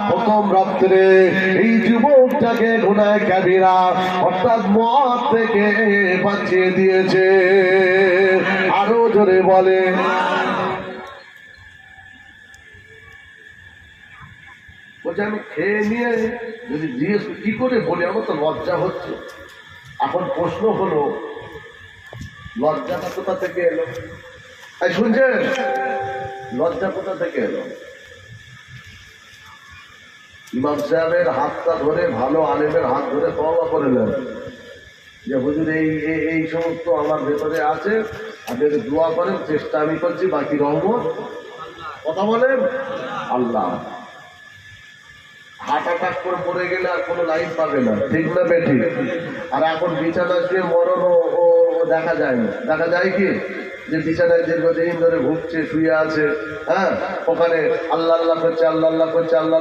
প্রথম রাত্রে এই যুবকটাকে গুনাহ কাবীরা অর্থাৎ মদ থেকে বাঁচিয়ে দিয়েছে। আরো জোরে বলে। বলছে আমি খেয়ে নিয়ে যদি জিজ্ঞেস কি করে বলি, আমার তো লজ্জা হচ্ছে। এখন প্রশ্ন হলো লজ্জাটা কোথা থেকে এলো? শুনছেন, লজ্জা কোথা থেকে এলো? ইমাম সাহেবের হাতটা ধরে, ভালো আলেমের হাত ধরে তওবা করে নেন যে হুজুর এই সমস্ত আমার ভেতরে আছে, আপনি দোয়া করেন, চেষ্টা আমি করছি, বাকি রহমত কথা বলেন আল্লাহ। হার্ট অ্যাটাক করে পড়ে গেলে আর কোনো লাইফ পাবে না, ঠিক না বেঠি? আর এখন বিছানা শুয়ে মরণ ও দেখা যায় না। দেখা যায় কি যে বিছানায় দীর্ঘদিন ধরে ভুগছে, শুয়ে আছে, হ্যাঁ, ওখানে আল্লাহ আল্লাহ করছে, আল্লাহ আল্লাহ করছে, আল্লাহ